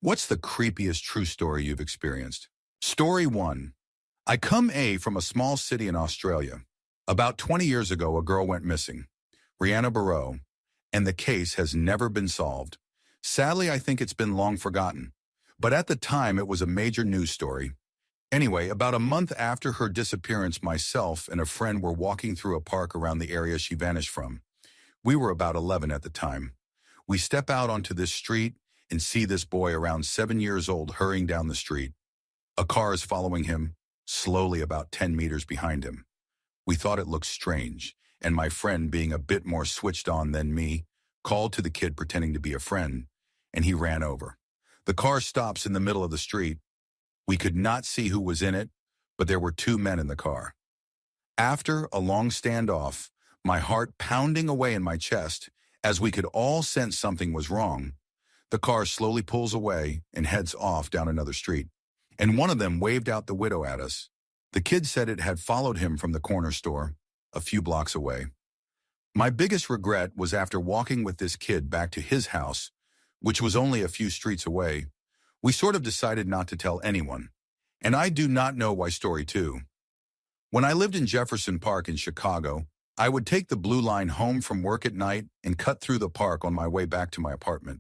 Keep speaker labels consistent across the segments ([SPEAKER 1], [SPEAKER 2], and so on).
[SPEAKER 1] What's the creepiest true story you've experienced? Story 1. I come from a small city in Australia. About 20 years ago, a girl went missing, Rihanna Barrow, and the case has never been solved. Sadly, I think it's been long forgotten. But at the time, it was a major news story. Anyway, about a month after her disappearance, myself and a friend were walking through a park around the area she vanished from. We were about 11 at the time. We step out onto this street and see this boy around 7 years old hurrying down the street. A car is following him, slowly about 10 meters behind him. We thought it looked strange, and my friend, being a bit more switched on than me, called to the kid pretending to be a friend, and he ran over. The car stops in the middle of the street. We could not see who was in it, but there were two men in the car. After a long standoff, my heart pounding away in my chest, as we could all sense something was wrong, the car slowly pulls away and heads off down another street, and one of them waved out the window at us. The kid said it had followed him from the corner store, a few blocks away. My biggest regret was after walking with this kid back to his house, which was only a few streets away, we sort of decided not to tell anyone. And I do not know why story 2. When I lived in Jefferson Park in Chicago, I would take the Blue Line home from work at night and cut through the park on my way back to my apartment.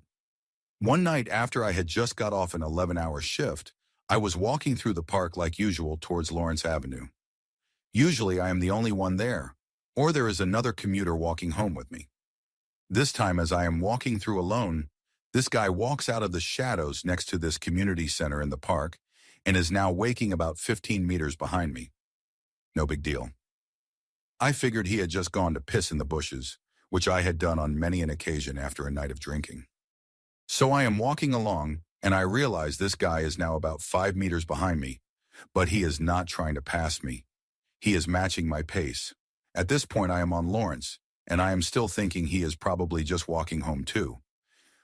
[SPEAKER 1] One night after I had just got off an 11-hour shift, I was walking through the park like usual towards Lawrence Avenue. Usually I am the only one there, or there is another commuter walking home with me. This time, as I am walking through alone, this guy walks out of the shadows next to this community center in the park and is now waking about 15 meters behind me. No big deal. I figured he had just gone to piss in the bushes, which I had done on many an occasion after a night of drinking. So I am walking along, and I realize this guy is now about 5 meters behind me, but he is not trying to pass me. He is matching my pace. At this point, I am on Lawrence, and I am still thinking he is probably just walking home too.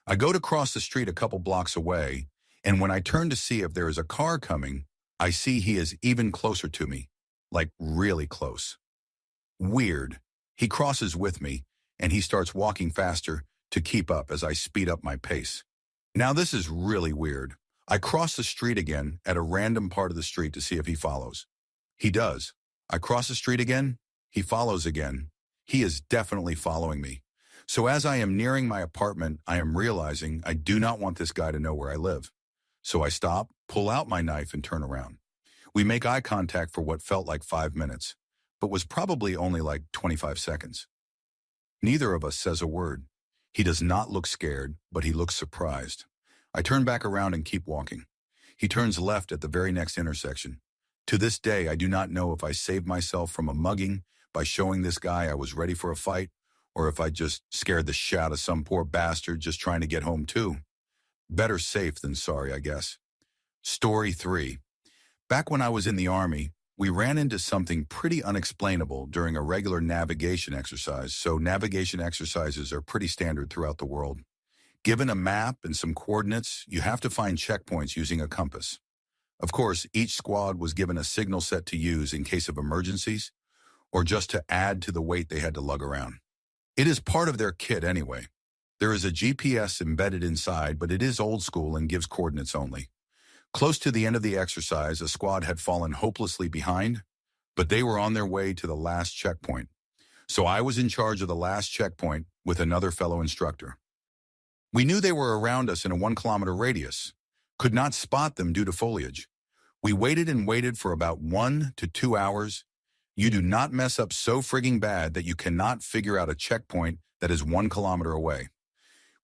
[SPEAKER 1] I go to cross the street a couple blocks away, and when I turn to see if there is a car coming, I see he is even closer to me, like really close. Weird. He crosses with me, and he starts walking faster to keep up as I speed up my pace. Now this is really weird. I cross the street again at a random part of the street to see if he follows. He does. I cross the street again. He follows again. He is definitely following me. So as I am nearing my apartment, I am realizing I do not want this guy to know where I live. So I stop, pull out my knife, and turn around. We make eye contact for what felt like 5 minutes, but was probably only like 25 seconds. Neither of us says a word. He does not look scared, but he looks surprised. I turn back around and keep walking. He turns left at the very next intersection. To this day, I do not know if I saved myself from a mugging by showing this guy I was ready for a fight, or if I just scared the shit out of some poor bastard just trying to get home too. Better safe than sorry, I guess. Story 3. Back when I was in the Army, we ran into something pretty unexplainable during a regular navigation exercise, so navigation exercises are pretty standard throughout the world. Given a map and some coordinates, you have to find checkpoints using a compass. Of course, each squad was given a signal set to use in case of emergencies, or just to add to the weight they had to lug around. It is part of their kit anyway. There is a GPS embedded inside, but it is old school and gives coordinates only. Close to the end of the exercise, a squad had fallen hopelessly behind, but they were on their way to the last checkpoint. So I was in charge of the last checkpoint with another fellow instructor. We knew they were around us in a 1-kilometer radius, could not spot them due to foliage. We waited and waited for about 1 to 2 hours. You do not mess up so frigging bad that you cannot figure out a checkpoint that is 1 kilometer away.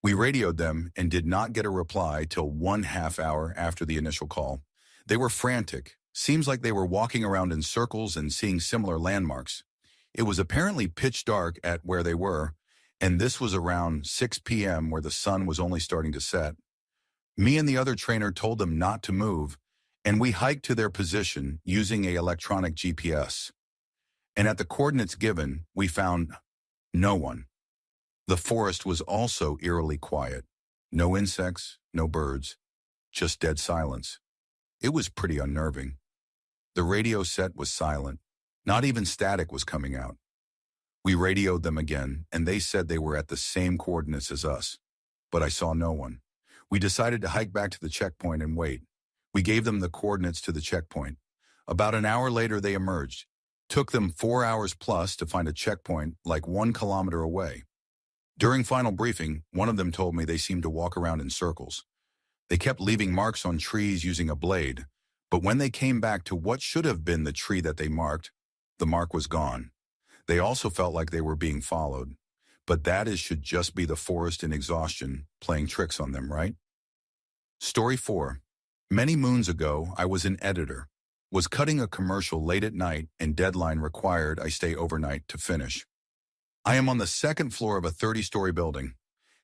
[SPEAKER 1] We radioed them and did not get a reply till 1/2 hour after the initial call. They were frantic. Seems like they were walking around in circles and seeing similar landmarks. It was apparently pitch dark at where they were, and this was around 6 p.m. where the sun was only starting to set. Me and the other trainer told them not to move, and we hiked to their position using an electronic GPS. And at the coordinates given, we found no one. The forest was also eerily quiet. No insects, no birds, just dead silence. It was pretty unnerving. The radio set was silent. Not even static was coming out. We radioed them again, and they said they were at the same coordinates as us, but I saw no one. We decided to hike back to the checkpoint and wait. We gave them the coordinates to the checkpoint. About an hour later, they emerged. Took them 4 hours plus to find a checkpoint like 1 kilometer away. During final briefing, one of them told me they seemed to walk around in circles. They kept leaving marks on trees using a blade, but when they came back to what should have been the tree that they marked, the mark was gone. They also felt like they were being followed, but should just be the forest in exhaustion playing tricks on them, right? Story 4. Many moons ago, I was an editor, was cutting a commercial late at night and deadline required I stay overnight to finish. I am on the second floor of a 30-story building.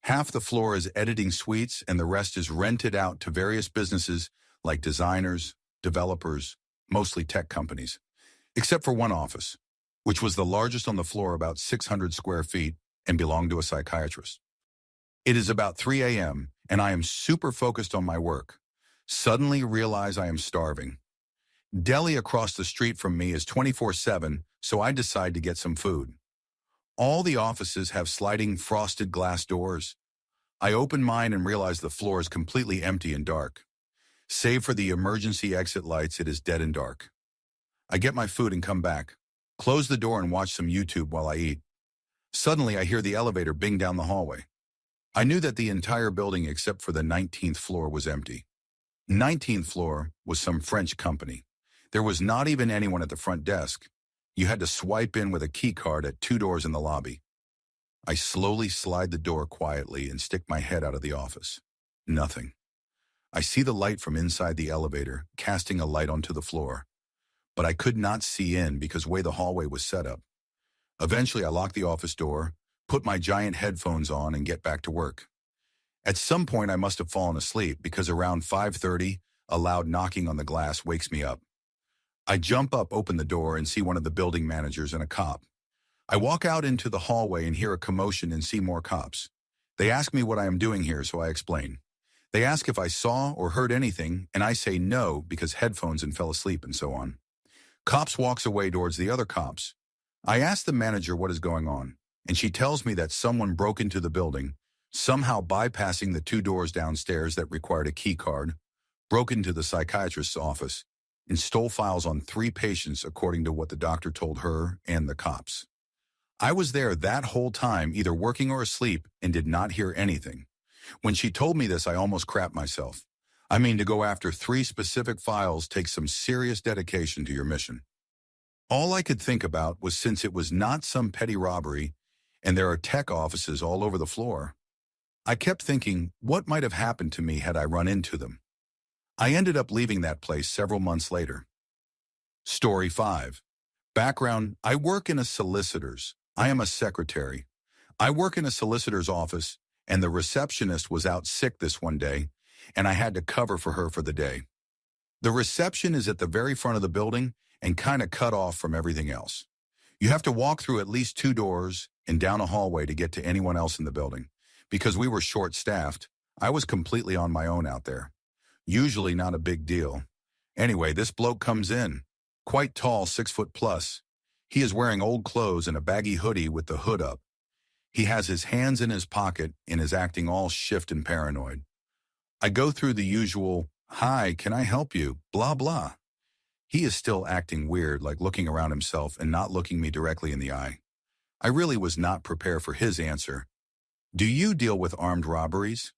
[SPEAKER 1] Half the floor is editing suites and the rest is rented out to various businesses like designers, developers, mostly tech companies, except for one office, which was the largest on the floor, about 600 square feet, and belonged to a psychiatrist. It is about 3 a.m., and I am super focused on my work. Suddenly realize I am starving. Deli across the street from me is 24/7, so I decide to get some food. All the offices have sliding frosted glass doors. I open mine and realize the floor is completely empty and dark. Save for the emergency exit lights, it is dead and dark. I get my food and come back, close the door and watch some YouTube while I eat. Suddenly I hear the elevator bing down the hallway. I knew that the entire building except for the 19th floor was empty. 19th floor was some French company. There was not even anyone at the front desk. You had to swipe in with a key card at 2 doors in the lobby. I slowly slide the door quietly and stick my head out of the office. Nothing. I see the light from inside the elevator, casting a light onto the floor. But I could not see in because the way the hallway was set up. Eventually, I lock the office door, put my giant headphones on, and get back to work. At some point, I must have fallen asleep because around 5:30, a loud knocking on the glass wakes me up. I jump up, open the door, and see one of the building managers and a cop. I walk out into the hallway and hear a commotion and see more cops. They ask me what I am doing here, so I explain. They ask if I saw or heard anything, and I say no because headphones and fell asleep and so on. Cops walks away towards the other cops. I ask the manager what is going on, and she tells me that someone broke into the building, somehow bypassing the 2 doors downstairs that required a key card, broke into the psychiatrist's office, and stole files on 3 patients according to what the doctor told her and the cops. I was there that whole time, either working or asleep, and did not hear anything. When she told me this, I almost crapped myself. I mean, to go after 3 specific files takes some serious dedication to your mission. All I could think about was, since it was not some petty robbery, and there are tech offices all over the floor, I kept thinking, what might have happened to me had I run into them? I ended up leaving that place several months later. Story 5. Background: I work in a solicitor's. I am a secretary. I work in a solicitor's office, and the receptionist was out sick this one day, and I had to cover for her for the day. The reception is at the very front of the building and kind of cut off from everything else. You have to walk through at least 2 doors and down a hallway to get to anyone else in the building. Because we were short-staffed, I was completely on my own out there. Usually not a big deal. Anyway, this bloke comes in, quite tall, 6 foot plus. He is wearing old clothes and a baggy hoodie with the hood up. He has his hands in his pocket and is acting all shift and paranoid. I go through the usual, "Hi, can I help you?" blah blah. He is still acting weird, like looking around himself and not looking me directly in the eye. I really was not prepared for his answer. "Do you deal with armed robberies?"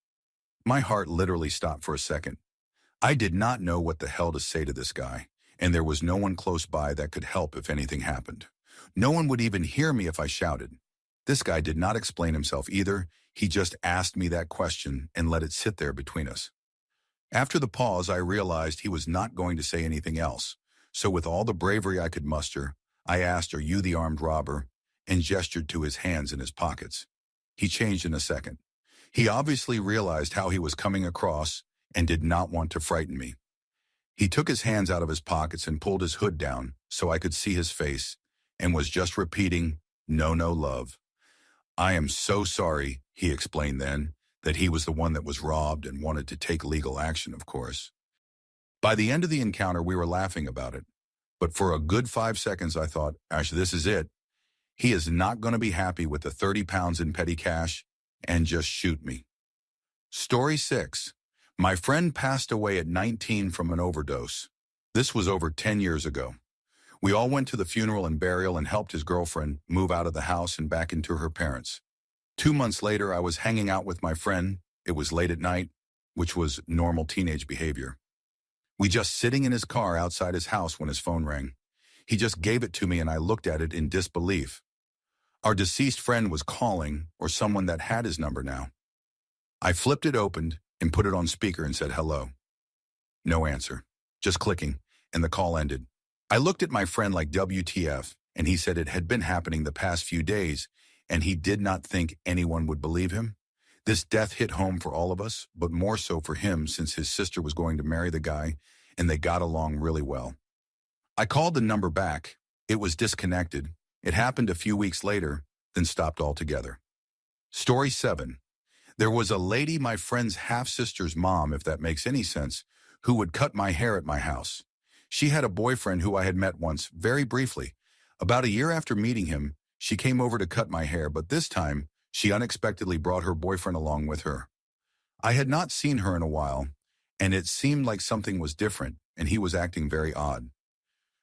[SPEAKER 1] My heart literally stopped for a second. I did not know what the hell to say to this guy, and there was no one close by that could help if anything happened. No one would even hear me if I shouted. This guy did not explain himself either. He just asked me that question and let it sit there between us. After the pause, I realized he was not going to say anything else. So with all the bravery I could muster, I asked, "Are you the armed robber?" and gestured to his hands in his pockets. He changed in a second. He obviously realized how he was coming across and did not want to frighten me. He took his hands out of his pockets and pulled his hood down so I could see his face, and was just repeating, "No, no, love." "I am so sorry," he explained then, that he was the one that was robbed and wanted to take legal action, of course. By the end of the encounter, we were laughing about it. But for a good 5 seconds, I thought, "Ash, this is it. He is not going to be happy with the 30 pounds in petty cash and just shoot me." Story 6. My friend passed away at 19 from an overdose. This was over 10 years ago. We all went to the funeral and burial and helped his girlfriend move out of the house and back into her parents'. 2 months later, I was hanging out with my friend. It was late at night, which was normal teenage behavior. We just sitting in his car outside his house when his phone rang. He just gave it to me and I looked at it in disbelief. Our deceased friend was calling, or someone that had his number now. I flipped it open and put it on speaker and said hello. No answer, just clicking, and the call ended. I looked at my friend like WTF, and he said it had been happening the past few days, and he did not think anyone would believe him. This death hit home for all of us, but more so for him since his sister was going to marry the guy, and they got along really well. I called the number back. It was disconnected. It happened a few weeks later, then stopped altogether. Story 7. There was a lady, my friend's half-sister's mom, if that makes any sense, who would cut my hair at my house. She had a boyfriend who I had met once, very briefly. About a year after meeting him, she came over to cut my hair, but this time, she unexpectedly brought her boyfriend along with her. I had not seen her in a while, and it seemed like something was different, and he was acting very odd.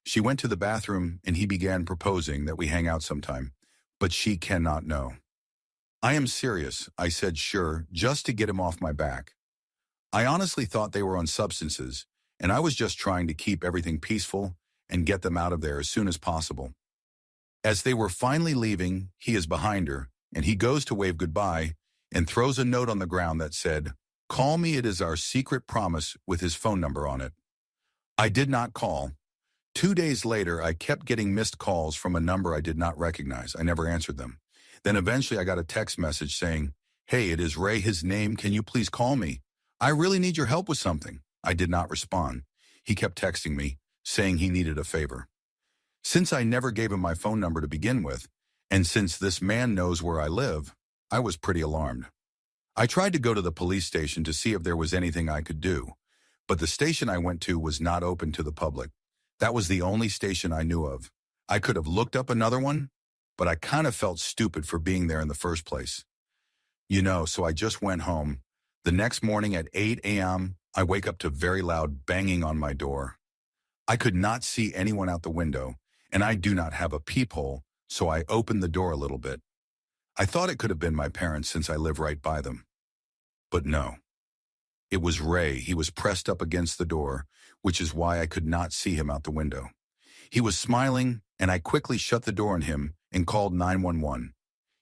[SPEAKER 1] She went to the bathroom, and he began proposing that we hang out sometime, but she cannot know. I am serious, I said sure, just to get him off my back. I honestly thought they were on substances, and I was just trying to keep everything peaceful and get them out of there as soon as possible. As they were finally leaving, he is behind her, and he goes to wave goodbye and throws a note on the ground that said, "Call me, it is our secret promise," with his phone number on it. I did not call. 2 days later, I kept getting missed calls from a number I did not recognize. I never answered them. Then eventually I got a text message saying, "Hey, it is Ray, his name. Can you please call me? I really need your help with something." I did not respond. He kept texting me, saying he needed a favor. Since I never gave him my phone number to begin with, and since this man knows where I live, I was pretty alarmed. I tried to go to the police station to see if there was anything I could do, but the station I went to was not open to the public. That was the only station I knew of. I could have looked up another one, but I kind of felt stupid for being there in the first place. So I just went home. The next morning at 8 a.m., I wake up to very loud banging on my door. I could not see anyone out the window, and I do not have a peephole, so I opened the door a little bit. I thought it could have been my parents since I live right by them. But no. It was Ray. He was pressed up against the door, which is why I could not see him out the window. He was smiling, and I quickly shut the door on him and called 911.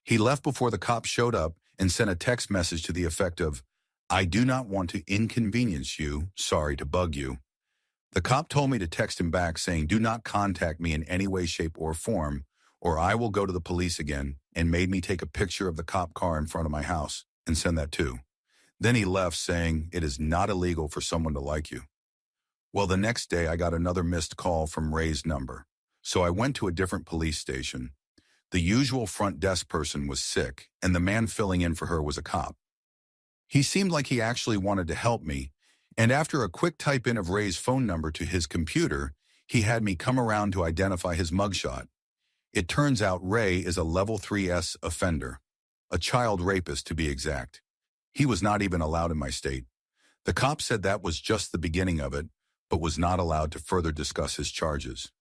[SPEAKER 1] He left before the cops showed up and sent a text message to the effect of, "I do not want to inconvenience you. Sorry to bug you." The cop told me to text him back saying, "Do not contact me in any way, shape, or form, or I will go to the police again," and made me take a picture of the cop car in front of my house and send that too. Then he left saying, "It is not illegal for someone to like you." Well, the next day I got another missed call from Ray's number, so I went to a different police station. The usual front desk person was sick, and the man filling in for her was a cop. He seemed like he actually wanted to help me, and after a quick type-in of Ray's phone number to his computer, he had me come around to identify his mugshot. It turns out Ray is a level 3S offender, a child rapist to be exact. He was not even allowed in my state. The cop said that was just the beginning of it, but was not allowed to further discuss his charges.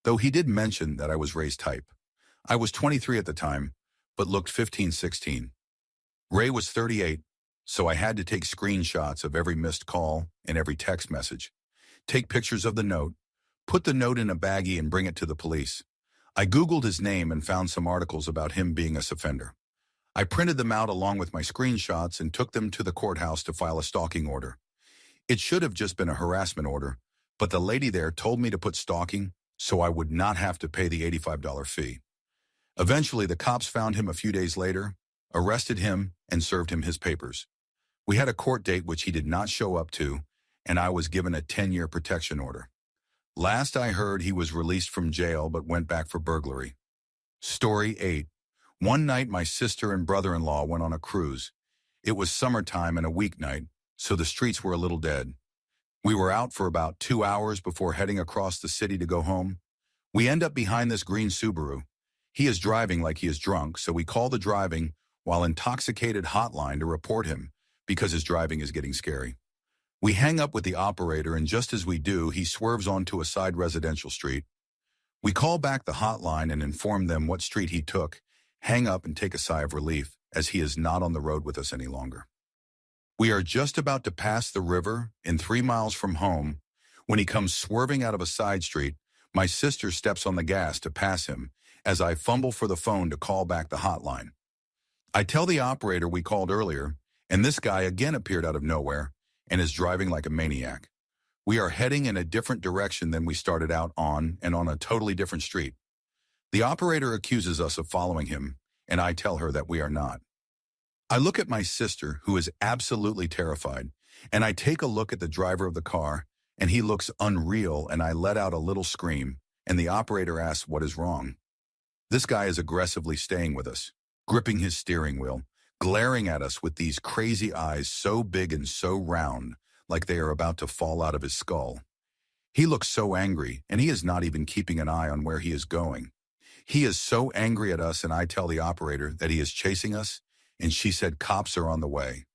[SPEAKER 1] Though he did mention that I was Ray's type. I was 23 at the time, but looked 15, 16. Ray was 38, so I had to take screenshots of every missed call and every text message, take pictures of the note, put the note in a baggie and bring it to the police. I Googled his name and found some articles about him being a offender. I printed them out along with my screenshots and took them to the courthouse to file a stalking order. It should have just been a harassment order, but the lady there told me to put stalking so I would not have to pay the $85 fee. Eventually, the cops found him a few days later, arrested him, and served him his papers. We had a court date which he did not show up to, and I was given a 10-year protection order. Last I heard, he was released from jail but went back for burglary. Story 8. One night, my sister and brother-in-law went on a cruise. It was summertime and a weeknight, so the streets were a little dead. We were out for about 2 hours before heading across the city to go home. We end up behind this green Subaru. He is driving like he is drunk, so we call the driving while intoxicated hotline to report him because his driving is getting scary. We hang up with the operator, and just as we do, he swerves onto a side residential street. We call back the hotline and inform them what street he took, hang up and take a sigh of relief, as he is not on the road with us any longer. We are just about to pass the river and 3 miles from home when he comes swerving out of a side street. My sister steps on the gas to pass him as I fumble for the phone to call back the hotline. I tell the operator we called earlier, and this guy again appeared out of nowhere and is driving like a maniac. We are heading in a different direction than we started out on, and on a totally different street. The operator accuses us of following him, and I tell her that we are not. I look at my sister, who is absolutely terrified, and I take a look at the driver of the car, and he looks unreal, and I let out a little scream, and the operator asks what is wrong. This guy is aggressively staying with us, gripping his steering wheel, glaring at us with these crazy eyes so big and so round, like they are about to fall out of his skull. He looks so angry, and he is not even keeping an eye on where he is going. He is so angry at us, and I tell the operator that he is chasing us, and she said cops are on the way.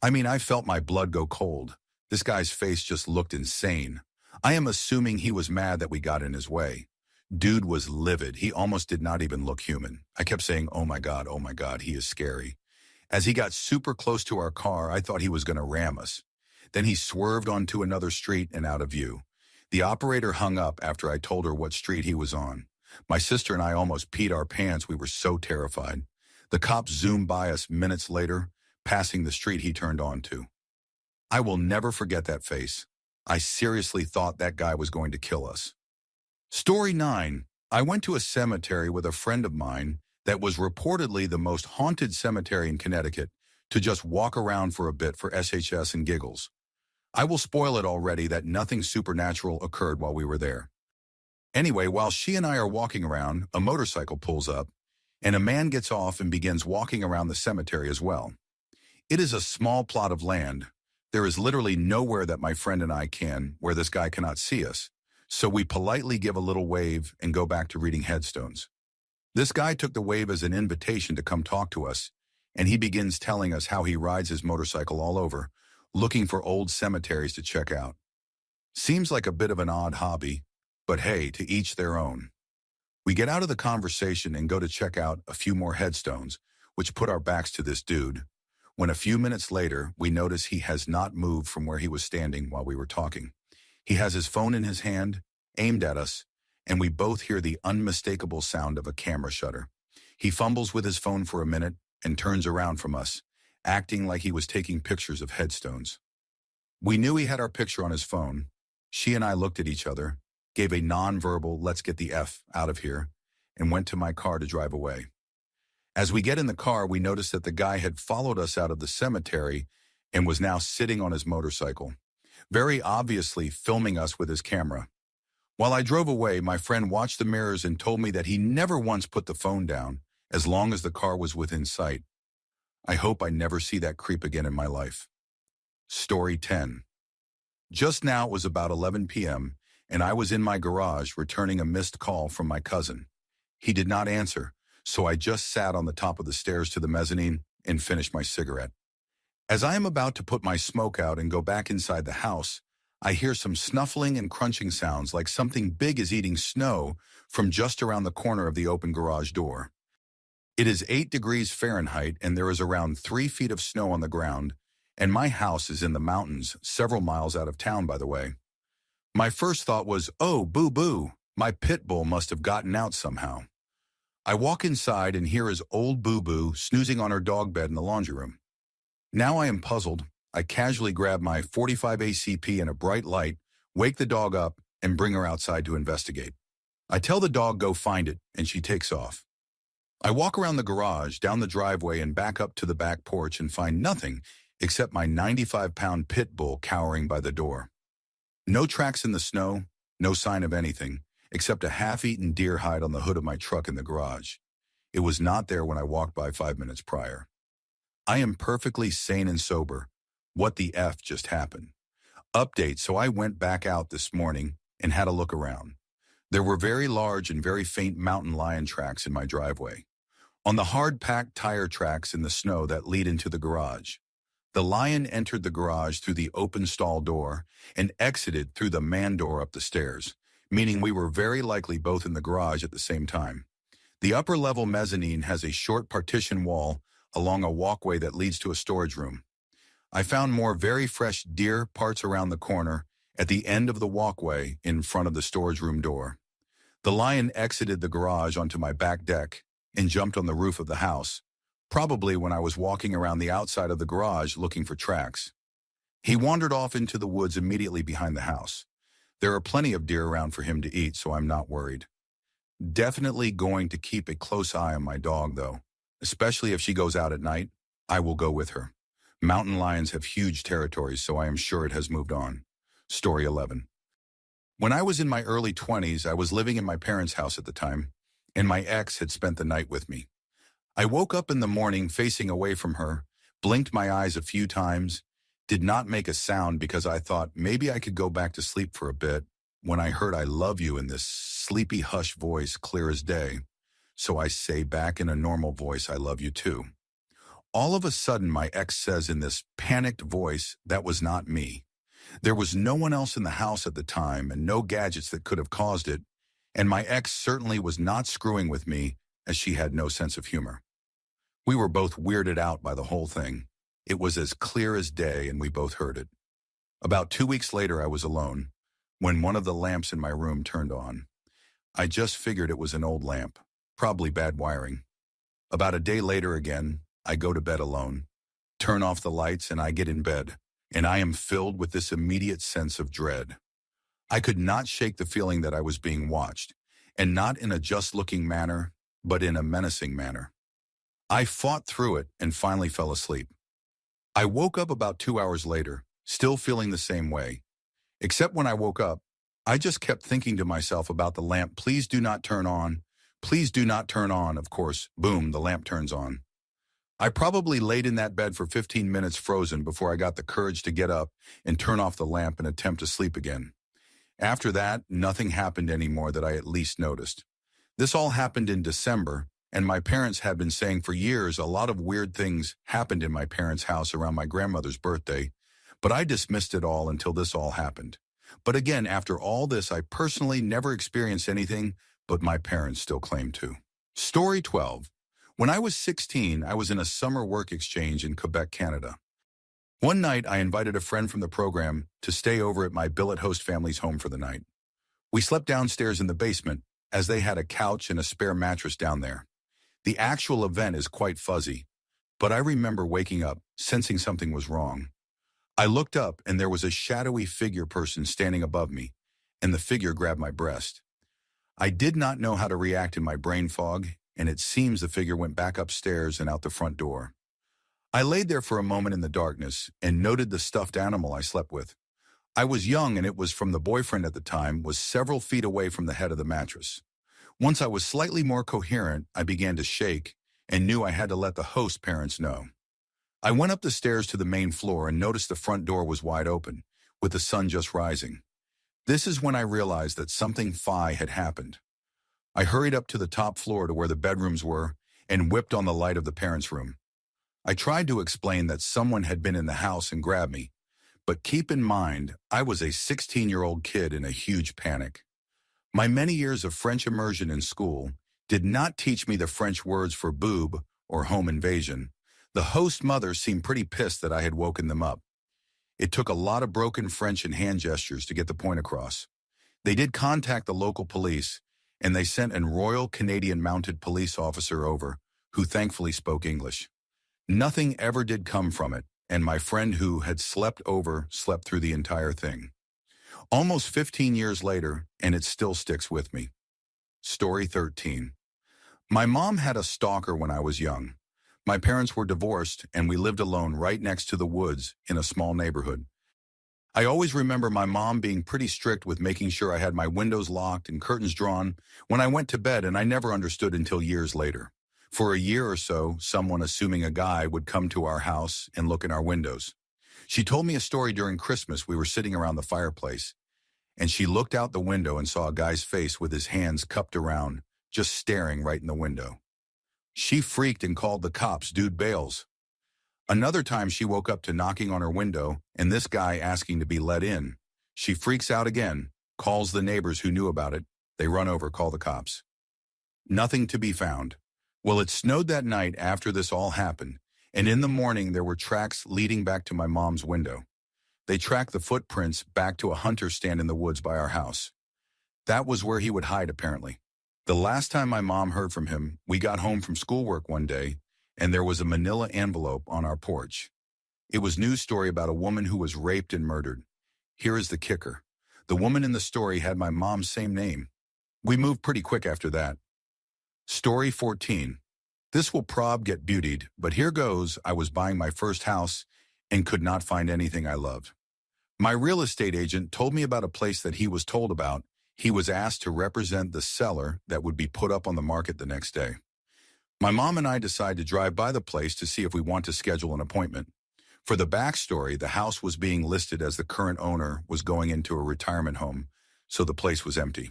[SPEAKER 1] I mean, I felt my blood go cold. This guy's face just looked insane. I am assuming he was mad that we got in his way. Dude was livid. He almost did not even look human. I kept saying, oh my God, he is scary. As he got super close to our car, I thought he was going to ram us. Then he swerved onto another street and out of view. The operator hung up after I told her what street he was on. My sister and I almost peed our pants. We were so terrified. The cops zoomed by us minutes later, passing the street he turned onto. I will never forget that face. I seriously thought that guy was going to kill us. Story 9. I went to a cemetery with a friend of mine that was reportedly the most haunted cemetery in Connecticut to just walk around for a bit for SHS and giggles. I will spoil it already that nothing supernatural occurred while we were there. Anyway, while she and I are walking around, a motorcycle pulls up, and a man gets off and begins walking around the cemetery as well. It is a small plot of land. There is literally nowhere that my friend and I can where this guy cannot see us, so we politely give a little wave and go back to reading headstones. This guy took the wave as an invitation to come talk to us, and he begins telling us how he rides his motorcycle all over, looking for old cemeteries to check out. Seems like a bit of an odd hobby, but hey, to each their own. We get out of the conversation and go to check out a few more headstones, which put our backs to this dude, when a few minutes later, we notice he has not moved from where he was standing while we were talking. He has his phone in his hand, aimed at us, and we both hear the unmistakable sound of a camera shutter. He fumbles with his phone for a minute and turns around from us, acting like he was taking pictures of headstones. We knew he had our picture on his phone. She and I looked at each other, gave a non-verbal "let's get the F out of here," and went to my car to drive away. As we get in the car, we noticed that the guy had followed us out of the cemetery and was now sitting on his motorcycle, very obviously filming us with his camera. While I drove away, my friend watched the mirrors and told me that he never once put the phone down as long as the car was within sight. I hope I never see that creep again in my life. Story 10. Just now it was about 11 p.m., and I was in my garage returning a missed call from my cousin. He did not answer, so I just sat on the top of the stairs to the mezzanine and finished my cigarette. As I am about to put my smoke out and go back inside the house, I hear some snuffling and crunching sounds like something big is eating snow from just around the corner of the open garage door. It is 8 degrees Fahrenheit, and there is around 3 feet of snow on the ground, and my house is in the mountains, several miles out of town, by the way. My first thought was, oh, boo-boo, my pit bull must have gotten out somehow. I walk inside and hear his old boo-boo snoozing on her dog bed in the laundry room. Now I am puzzled. I casually grab my .45 ACP and a bright light, wake the dog up, and bring her outside to investigate. I tell the dog go find it, and she takes off. I walk around the garage, down the driveway, and back up to the back porch and find nothing except my 95-pound pit bull cowering by the door. No tracks in the snow, no sign of anything, except a half-eaten deer hide on the hood of my truck in the garage. It was not there when I walked by 5 minutes prior. I am perfectly sane and sober. What the F just happened? Update, so I went back out this morning and had a look around. There were very large and very faint mountain lion tracks in my driveway, on the hard-packed tire tracks in the snow that lead into the garage. The lion entered the garage through the open stall door and exited through the man door up the stairs, meaning we were very likely both in the garage at the same time. The upper-level mezzanine has a short partition wall along a walkway that leads to a storage room. I found more very fresh deer parts around the corner at the end of the walkway in front of the storage room door. The lion exited the garage onto my back deck and jumped on the roof of the house, probably when I was walking around the outside of the garage looking for tracks. He wandered off into the woods immediately behind the house. There are plenty of deer around for him to eat, so I'm not worried. Definitely going to keep a close eye on my dog, though. Especially if she goes out at night, I will go with her. Mountain lions have huge territories, so I am sure it has moved on. Story 11. When I was in my early 20s, I was living in my parents' house at the time, and my ex had spent the night with me. I woke up in the morning facing away from her, blinked my eyes a few times, did not make a sound because I thought maybe I could go back to sleep for a bit when I heard "I love you" in this sleepy hush voice clear as day. So I say back in a normal voice, "I love you too." All of a sudden, my ex says in this panicked voice that was not me. There was no one else in the house at the time and no gadgets that could have caused it, and my ex certainly was not screwing with me as she had no sense of humor. We were both weirded out by the whole thing. It was as clear as day and we both heard it. About 2 weeks later, I was alone when one of the lamps in my room turned on. I just figured it was an old lamp, probably bad wiring. About a day later again, I go to bed alone, turn off the lights, and I get in bed, and I am filled with this immediate sense of dread. I could not shake the feeling that I was being watched, and not in a just-looking manner, but in a menacing manner. I fought through it and finally fell asleep. I woke up about 2 hours later, still feeling the same way. Except when I woke up, I just kept thinking to myself about the lamp. Please do not turn on. Please do not turn on. Of course, boom, the lamp turns on. I probably laid in that bed for 15 minutes frozen before I got the courage to get up and turn off the lamp and attempt to sleep again. After that, nothing happened anymore that I at least noticed. This all happened in December, and my parents had been saying for years a lot of weird things happened in my parents' house around my grandmother's birthday, but I dismissed it all until this all happened. But again, after all this, I personally never experienced anything, but my parents still claim to. Story 12. When I was 16, I was in a summer work exchange in Quebec, Canada. One night, I invited a friend from the program to stay over at my billet host family's home for the night. We slept downstairs in the basement, as they had a couch and a spare mattress down there. The actual event is quite fuzzy, but I remember waking up, sensing something was wrong. I looked up, and there was a shadowy figure person standing above me, and the figure grabbed my breast. I did not know how to react in my brain fog, and it seems the figure went back upstairs and out the front door. I laid there for a moment in the darkness and noted the stuffed animal I slept with. I was young, and it was from the boyfriend at the time, was several feet away from the head of the mattress. Once I was slightly more coherent, I began to shake and knew I had to let the host parents know. I went up the stairs to the main floor and noticed the front door was wide open, with the sun just rising. This is when I realized that something phi had happened. I hurried up to the top floor to where the bedrooms were and whipped on the light of the parents' room. I tried to explain that someone had been in the house and grabbed me, but keep in mind, I was a 16-year-old kid in a huge panic. My many years of French immersion in school did not teach me the French words for boob or home invasion. The host mother seemed pretty pissed that I had woken them up. It took a lot of broken French and hand gestures to get the point across. They did contact the local police, and they sent a Royal Canadian Mounted Police officer over, who thankfully spoke English. Nothing ever did come from it, and my friend who had slept through the entire thing. Almost 15 years later, and it still sticks with me. Story 13. My mom had a stalker when I was young. My parents were divorced, and we lived alone right next to the woods in a small neighborhood. I always remember my mom being pretty strict with making sure I had my windows locked and curtains drawn when I went to bed, and I never understood until years later. For a year or so, someone assuming a guy would come to our house and look in our windows. She told me a story during Christmas. We were sitting around the fireplace, and she looked out the window and saw a guy's face with his hands cupped around, just staring right in the window. She freaked and called the cops. Dude bails. Another time she woke up to knocking on her window and this guy asking to be let in. She freaks out again, calls the neighbors who knew about it. They run over, call the cops. Nothing to be found. Well, it snowed that night after this all happened, and in the morning there were tracks leading back to my mom's window. They tracked the footprints back to a hunter stand in the woods by our house. That was where he would hide, apparently. The last time my mom heard from him, we got home from schoolwork one day, and there was a manila envelope on our porch. It was a news story about a woman who was raped and murdered. Here is the kicker. The woman in the story had my mom's same name. We moved pretty quick after that. Story 14. This will prob get beautied, but here goes. I was buying my first house and could not find anything I loved. My real estate agent told me about a place that he was told about. He was asked to represent the seller that would be put up on the market the next day. My mom and I decided to drive by the place to see if we want to schedule an appointment. For the backstory, the house was being listed as the current owner was going into a retirement home, so the place was empty.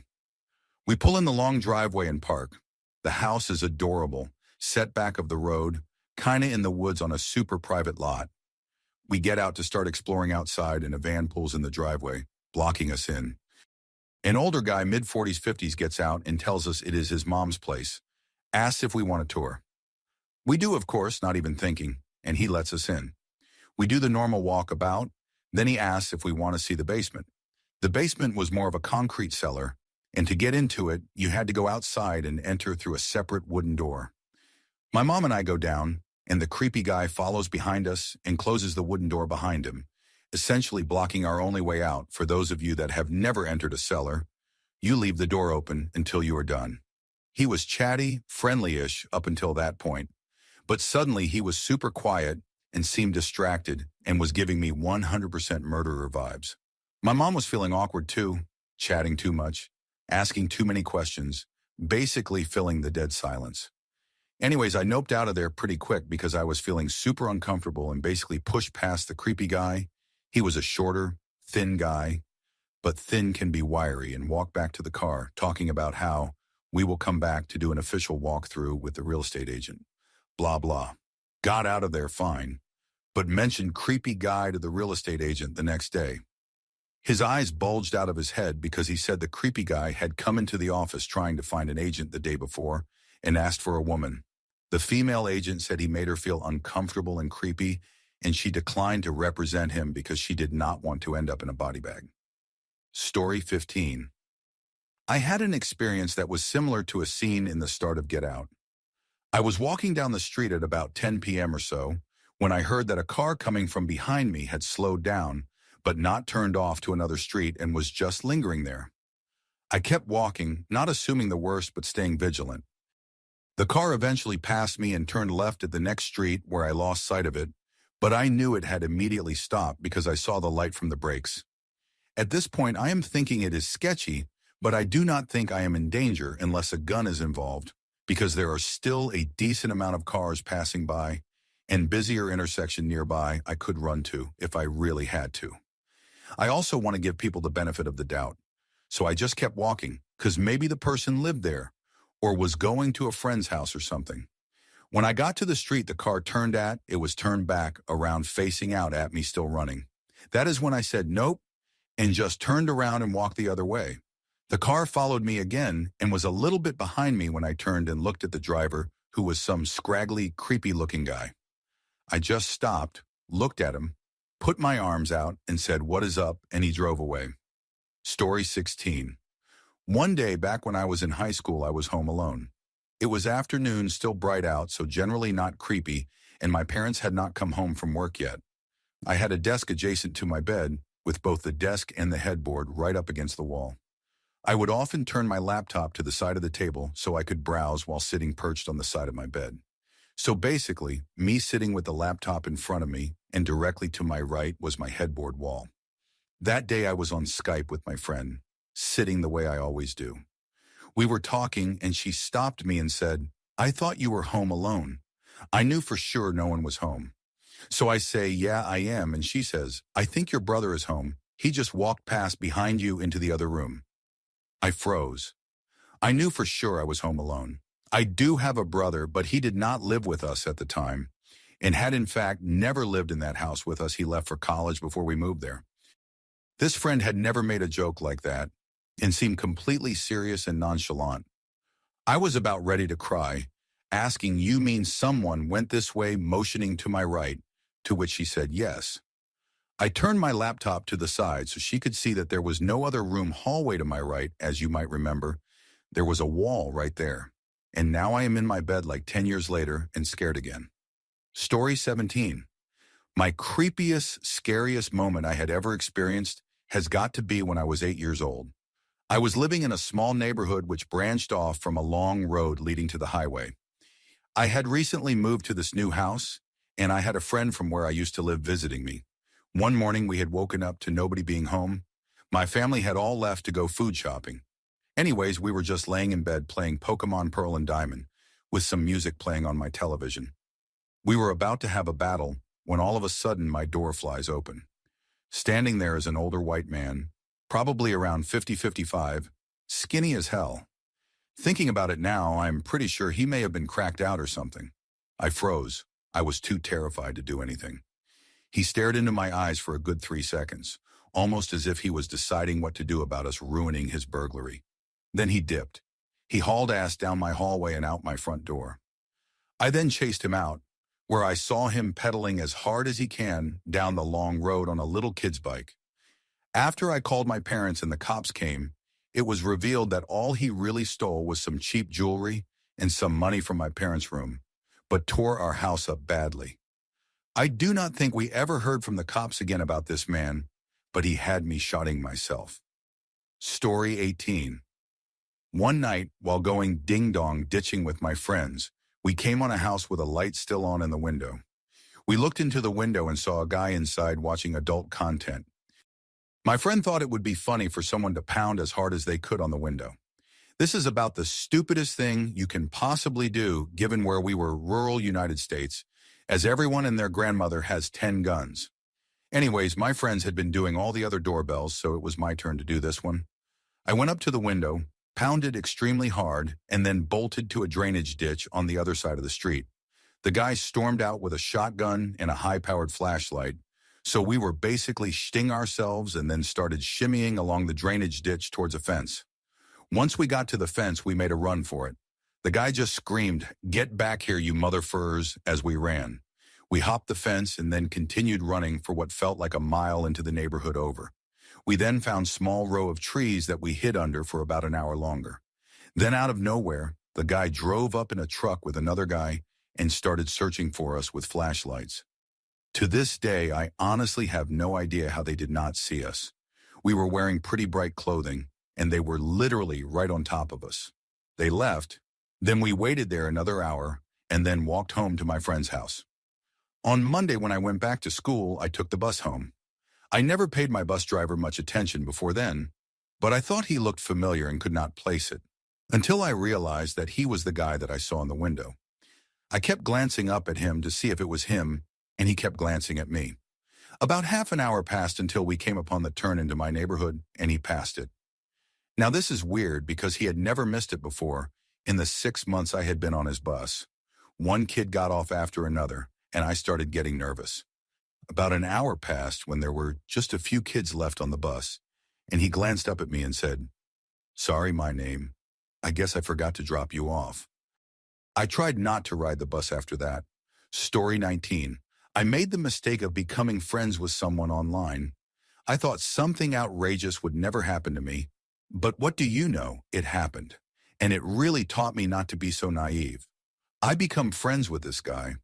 [SPEAKER 1] We pull in the long driveway and park. The house is adorable, set back of the road, kinda in the woods on a super private lot. We get out to start exploring outside and a van pulls in the driveway, blocking us in. An older guy, mid-40s, 50s, gets out and tells us it is his mom's place. Asks if we want a tour. We do, of course, not even thinking, and he lets us in. We do the normal walkabout, then he asks if we want to see the basement. The basement was more of a concrete cellar, and to get into it, you had to go outside and enter through a separate wooden door. My mom and I go down, and the creepy guy follows behind us and closes the wooden door behind him, essentially blocking our only way out. For those of you that have never entered a cellar, you leave the door open until you are done. He was chatty, friendly-ish up until that point, but suddenly he was super quiet and seemed distracted and was giving me 100% murderer vibes. My mom was feeling awkward too, chatting too much, asking too many questions, basically filling the dead silence. Anyways, I noped out of there pretty quick because I was feeling super uncomfortable and basically pushed past the creepy guy. He was a shorter, thin guy, but thin can be wiry, and walked back to the car, talking about how we will come back to do an official walkthrough with the real estate agent. Blah, blah. Got out of there fine, but mentioned creepy guy to the real estate agent the next day. His eyes bulged out of his head because he said the creepy guy had come into the office trying to find an agent the day before and asked for a woman. The female agent said he made her feel uncomfortable and creepy, and she declined to represent him because she did not want to end up in a body bag. Story 15. I had an experience that was similar to a scene in the start of Get Out. I was walking down the street at about 10 p.m. or so when I heard that a car coming from behind me had slowed down, but not turned off to another street and was just lingering there. I kept walking, not assuming the worst but staying vigilant. The car eventually passed me and turned left at the next street where I lost sight of it, but I knew it had immediately stopped because I saw the light from the brakes. At this point, I am thinking it is sketchy, but I do not think I am in danger unless a gun is involved, because there are still a decent amount of cars passing by and busier intersection nearby I could run to if I really had to. I also want to give people the benefit of the doubt, so I just kept walking, because maybe the person lived there or was going to a friend's house or something. When I got to the street the car turned at, it was turned back around facing out at me still running. That is when I said nope and just turned around and walked the other way. The car followed me again and was a little bit behind me when I turned and looked at the driver, who was some scraggly, creepy-looking guy. I just stopped, looked at him, put my arms out, and said, "What is up?" and he drove away. Story 16. One day back when I was in high school, I was home alone. It was afternoon, still bright out, so generally not creepy, and my parents had not come home from work yet. I had a desk adjacent to my bed, with both the desk and the headboard right up against the wall. I would often turn my laptop to the side of the table so I could browse while sitting perched on the side of my bed. So basically, me sitting with the laptop in front of me and directly to my right was my headboard wall. That day I was on Skype with my friend, sitting the way I always do. We were talking and she stopped me and said, "I thought you were home alone." I knew for sure no one was home. So I say, "Yeah, I am," and she says, "I think your brother is home. He just walked past behind you into the other room." I froze. I knew for sure I was home alone. I do have a brother, but he did not live with us at the time, and had in fact never lived in that house with us. He left for college before we moved there. This friend had never made a joke like that and seemed completely serious and nonchalant. I was about ready to cry, asking, "You mean someone went this way," motioning to my right, to which she said yes. I turned my laptop to the side so she could see that there was no other room hallway to my right. As you might remember, there was a wall right there. And now I am in my bed like 10 years later and scared again. Story 17. My creepiest, scariest moment I had ever experienced has got to be when I was 8 years old. I was living in a small neighborhood which branched off from a long road leading to the highway. I had recently moved to this new house, and I had a friend from where I used to live visiting me. One morning we had woken up to nobody being home. My family had all left to go food shopping. Anyways, we were just laying in bed playing Pokemon Pearl and Diamond, with some music playing on my television. We were about to have a battle when all of a sudden my door flies open. Standing there is an older white man, probably around 50-55, skinny as hell. Thinking about it now, I'm pretty sure he may have been cracked out or something. I froze. I was too terrified to do anything. He stared into my eyes for a good 3 seconds, almost as if he was deciding what to do about us ruining his burglary. Then he dipped. He hauled ass down my hallway and out my front door. I then chased him out, where I saw him pedaling as hard as he can down the long road on a little kid's bike. After I called my parents and the cops came, it was revealed that all he really stole was some cheap jewelry and some money from my parents' room, but tore our house up badly. I do not think we ever heard from the cops again about this man, but he had me shotting myself. Story 18. One night, while going ding-dong ditching with my friends, we came on a house with a light still on in the window. We looked into the window and saw a guy inside watching adult content. My friend thought it would be funny for someone to pound as hard as they could on the window. This is about the stupidest thing you can possibly do given where we were rural United States, as everyone and their grandmother has 10 guns. Anyways, my friends had been doing all the other doorbells, so it was my turn to do this one. I went up to the window, pounded extremely hard, and then bolted to a drainage ditch on the other side of the street. The guy stormed out with a shotgun and a high-powered flashlight, so we were basically shitting ourselves and then started shimmying along the drainage ditch towards a fence. Once we got to the fence, we made a run for it. The guy just screamed, "Get back here, you motherfuckers," as we ran. We hopped the fence and then continued running for what felt like a mile into the neighborhood over. We then found a small row of trees that we hid under for about an hour longer. Then out of nowhere, the guy drove up in a truck with another guy and started searching for us with flashlights. To this day, I honestly have no idea how they did not see us. We were wearing pretty bright clothing, and they were literally right on top of us. They left. Then we waited there another hour and then walked home to my friend's house. On Monday, when I went back to school, I took the bus home. I never paid my bus driver much attention before then, but I thought he looked familiar and could not place it, until I realized that he was the guy that I saw in the window. I kept glancing up at him to see if it was him, and he kept glancing at me. About half an hour passed until we came upon the turn into my neighborhood, and he passed it. Now this is weird because he had never missed it before in the 6 months I had been on his bus. One kid got off after another, and I started getting nervous. About an hour passed when there were just a few kids left on the bus, and he glanced up at me and said, "Sorry, my name. I guess I forgot to drop you off." I tried not to ride the bus after that. Story 19. I made the mistake of becoming friends with someone online. I thought something outrageous would never happen to me, but what do you know? It happened, and it really taught me not to be so naive. I become friends with this guy.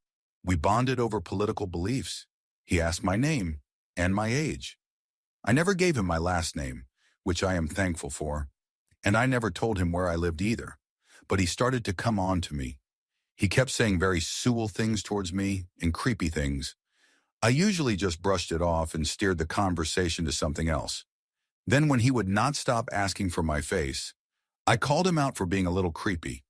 [SPEAKER 1] We bonded over political beliefs. He asked my name and my age. I never gave him my last name, which I am thankful for, and I never told him where I lived either, but he started to come on to me. He kept saying very Sewell things towards me and creepy things. I usually just brushed it off and steered the conversation to something else. Then when he would not stop asking for my face, I called him out for being a little creepy.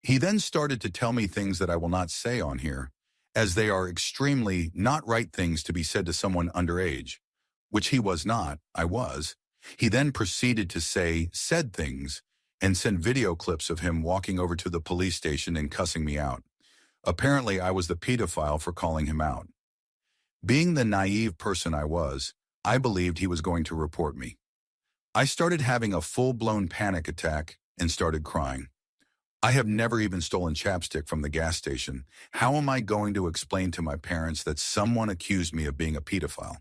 [SPEAKER 1] He then started to tell me things that I will not say on here, as they are extremely not right things to be said to someone underage, which he was not, I was. He then proceeded to say said things and send video clips of him walking over to the police station and cussing me out. Apparently, I was the pedophile for calling him out. Being the naive person I was, I believed he was going to report me. I started having a full-blown panic attack and started crying. I have never even stolen chapstick from the gas station. How am I going to explain to my parents that someone accused me of being a pedophile?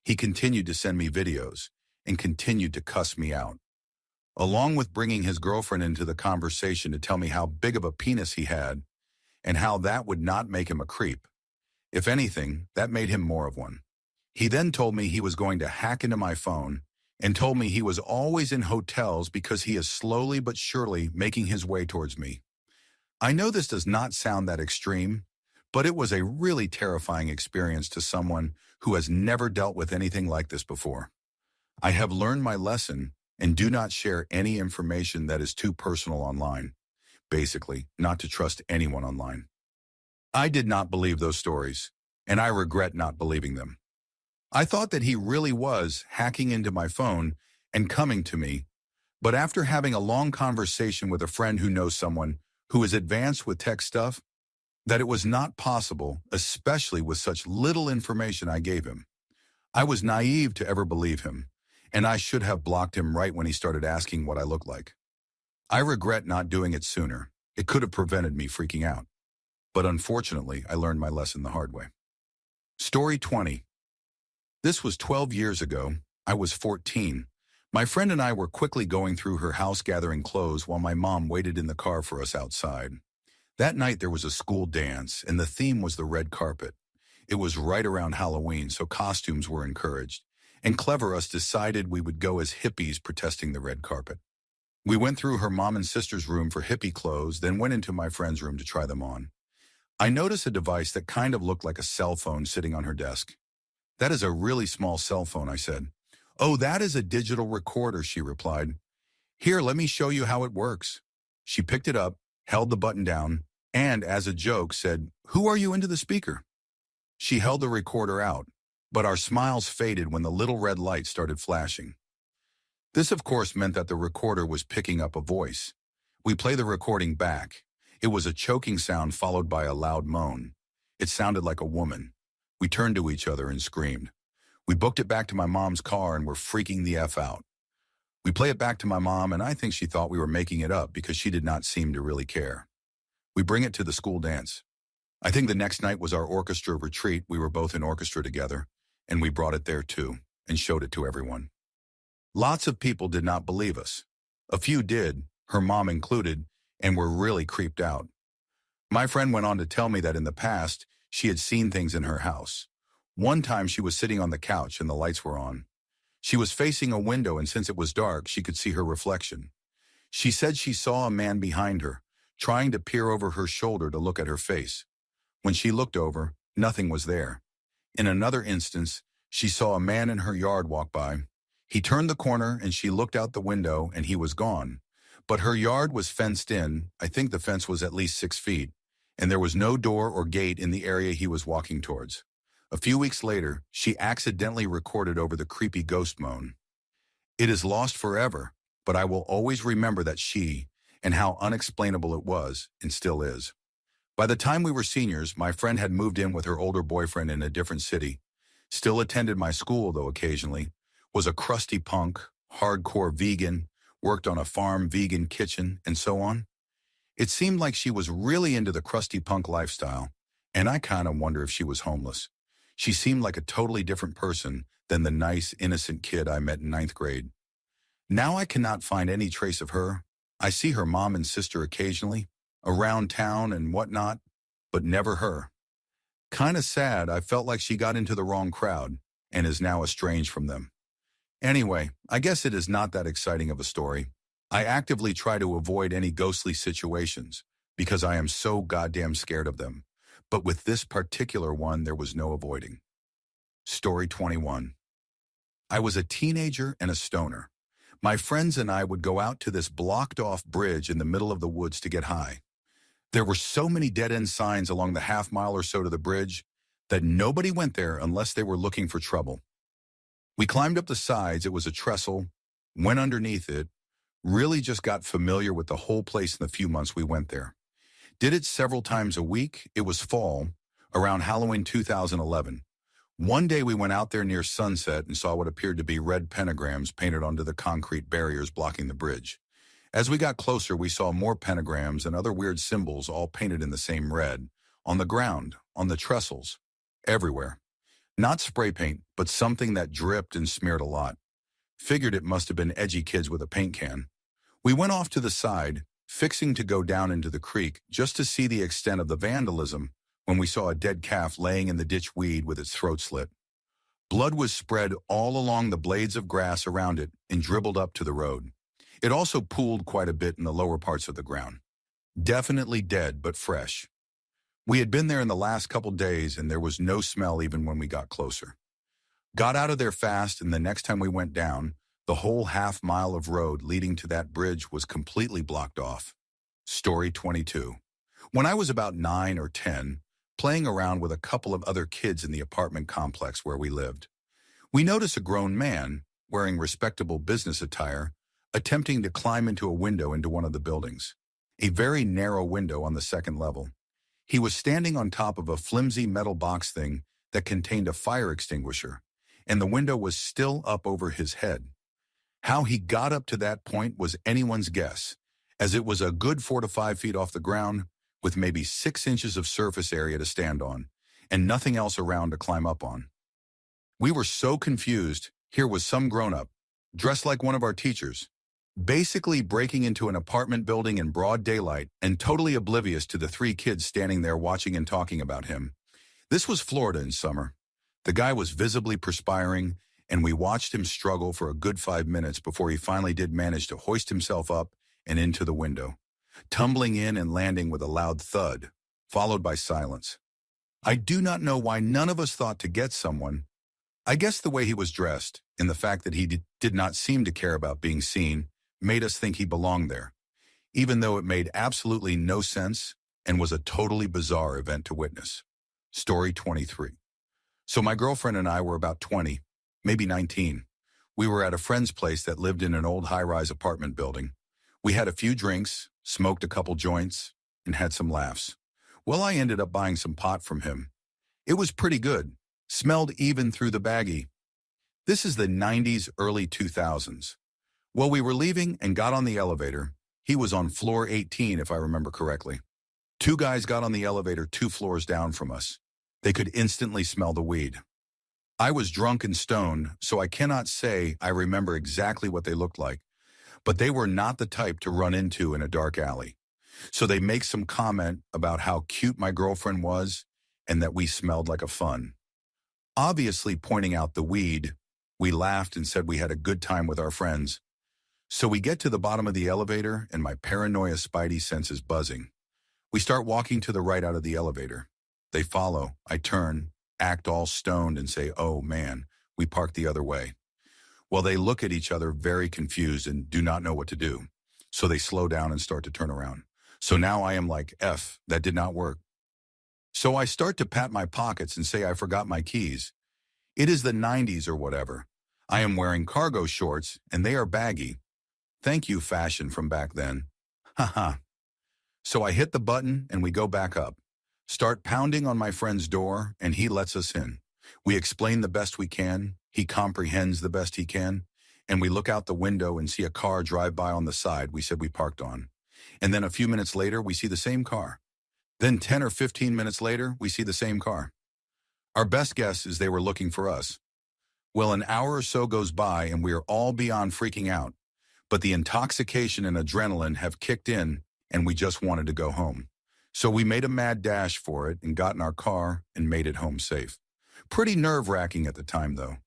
[SPEAKER 1] He continued to send me videos and continued to cuss me out, along with bringing his girlfriend into the conversation to tell me how big of a penis he had and how that would not make him a creep. If anything, that made him more of one. He then told me he was going to hack into my phone and told me he was always in hotels because he is slowly but surely making his way towards me. I know this does not sound that extreme, but it was a really terrifying experience to someone who has never dealt with anything like this before. I have learned my lesson and do not share any information that is too personal online. Basically, not to trust anyone online. I did not believe those stories, and I regret not believing them. I thought that he really was hacking into my phone and coming to me, but after having a long conversation with a friend who knows someone who is advanced with tech stuff, that it was not possible, especially with such little information I gave him. I was naive to ever believe him, and I should have blocked him right when he started asking what I looked like. I regret not doing it sooner. It could have prevented me freaking out. But unfortunately, I learned my lesson the hard way. Story 20. This was 12 years ago. I was 14. My friend and I were quickly going through her house gathering clothes while my mom waited in the car for us outside. That night there was a school dance, and the theme was the red carpet. It was right around Halloween, so costumes were encouraged. And clever us decided we would go as hippies protesting the red carpet. We went through her mom and sister's room for hippie clothes, then went into my friend's room to try them on. I noticed a device that kind of looked like a cell phone sitting on her desk. "That is a really small cell phone," I said. "Oh, that is a digital recorder," she replied. "Here, let me show you how it works." She picked it up, held the button down, and, as a joke, said, "Who are you into the speaker?" She held the recorder out, but our smiles faded when the little red light started flashing. This, of course, meant that the recorder was picking up a voice. We play the recording back. It was a choking sound followed by a loud moan. It sounded like a woman. We turned to each other and screamed. We booked it back to my mom's car and were freaking the F out. We play it back to my mom, and I think she thought we were making it up because she did not seem to really care. We bring it to the school dance. I think the next night was our orchestra retreat. We were both in orchestra together, and we brought it there too and showed it to everyone. Lots of people did not believe us. A few did, her mom included, and were really creeped out. My friend went on to tell me that in the past, she had seen things in her house. One time she was sitting on the couch and the lights were on. She was facing a window, and since it was dark, she could see her reflection. She said she saw a man behind her, trying to peer over her shoulder to look at her face. When she looked over, nothing was there. In another instance, she saw a man in her yard walk by. He turned the corner and she looked out the window and he was gone. But her yard was fenced in. I think the fence was at least 6 feet, and there was no door or gate in the area he was walking towards. A few weeks later, she accidentally recorded over the creepy ghost moan. It is lost forever, but I will always remember that she and how unexplainable it was and still is. By the time we were seniors, my friend had moved in with her older boyfriend in a different city. Still attended my school, though occasionally. Was a crusty punk, hardcore vegan, worked on a farm vegan kitchen, and so on. It seemed like she was really into the crusty punk lifestyle, and I kind of wonder if she was homeless. She seemed like a totally different person than the nice, innocent kid I met in 9th grade. Now I cannot find any trace of her. I see her mom and sister occasionally, around town and whatnot, but never her. Kind of sad. I felt like she got into the wrong crowd and is now estranged from them. Anyway, I guess it is not that exciting of a story. I actively try to avoid any ghostly situations because I am so goddamn scared of them. But with this particular one, there was no avoiding. Story 21. I was a teenager and a stoner. My friends and I would go out to this blocked-off bridge in the middle of the woods to get high. There were so many dead-end signs along the half-mile or so to the bridge that nobody went there unless they were looking for trouble. We climbed up the sides. It was a trestle, went underneath it, really just got familiar with the whole place in the few months we went there. Did it several times a week. It was fall, around Halloween 2011. One day we went out there near sunset and saw what appeared to be red pentagrams painted onto the concrete barriers blocking the bridge. As we got closer, we saw more pentagrams and other weird symbols all painted in the same red, on the ground, on the trestles, everywhere. Not spray paint, but something that dripped and smeared a lot. Figured it must have been edgy kids with a paint can. We went off to the side, fixing to go down into the creek just to see the extent of the vandalism when we saw a dead calf laying in the ditch weed with its throat slit. Blood was spread all along the blades of grass around it and dribbled up to the road. It also pooled quite a bit in the lower parts of the ground. Definitely dead, but fresh. We had been there in the last couple days and there was no smell even when we got closer. Got out of there fast, and the next time we went down, the whole half-mile of road leading to that bridge was completely blocked off. Story 22. When I was about 9 or 10, playing around with a couple of other kids in the apartment complex where we lived, we noticed a grown man, wearing respectable business attire, attempting to climb into a window into one of the buildings. A very narrow window on the second level. He was standing on top of a flimsy metal box thing that contained a fire extinguisher, and the window was still up over his head. How he got up to that point was anyone's guess, as it was a good 4 to 5 feet off the ground, with maybe 6 inches of surface area to stand on, and nothing else around to climb up on. We were so confused. Here was some grown-up, dressed like one of our teachers, basically breaking into an apartment building in broad daylight and totally oblivious to the 3 kids standing there watching and talking about him. This was Florida in summer. The guy was visibly perspiring, and we watched him struggle for a good 5 minutes before he finally did manage to hoist himself up and into the window, tumbling in and landing with a loud thud, followed by silence. I do not know why none of us thought to get someone. I guess the way he was dressed, and the fact that he did not seem to care about being seen, made us think he belonged there, even though it made absolutely no sense and was a totally bizarre event to witness. Story 23. So my girlfriend and I were about 20, maybe 19. We were at a friend's place that lived in an old high-rise apartment building. We had a few drinks, smoked a couple joints, and had some laughs. Well, I ended up buying some pot from him. It was pretty good, smelled even through the baggie. This is the 90s, early 2000s. Well, we were leaving and got on the elevator. He was on floor 18, if I remember correctly. 2 guys got on the elevator 2 floors down from us. They could instantly smell the weed. I was drunk and stoned, so I cannot say I remember exactly what they looked like, but they were not the type to run into in a dark alley. So they make some comment about how cute my girlfriend was and that we smelled like a fun. Obviously pointing out the weed, we laughed and said we had a good time with our friends. So we get to the bottom of the elevator and my paranoia spidey sense is buzzing. We start walking to the right out of the elevator. They follow. I turn, act all stoned and say, "Oh man," we park the other way. Well, they look at each other very confused and do not know what to do. So they slow down and start to turn around. So now I am like, F, that did not work. So I start to pat my pockets and say I forgot my keys. It is the 90s or whatever. I am wearing cargo shorts and they are baggy. Thank you, fashion from back then. Haha. So I hit the button and we go back up. Start pounding on my friend's door and he lets us in. We explain the best we can. He comprehends the best he can. And we look out the window and see a car drive by on the side we said we parked on. And then a few minutes later, we see the same car. Then 10 or 15 minutes later, we see the same car. Our best guess is they were looking for us. Well, an hour or so goes by and we are all beyond freaking out. But the intoxication and adrenaline have kicked in and we just wanted to go home. So we made a mad dash for it and got in our car and made it home safe. Pretty nerve-wracking at the time, though.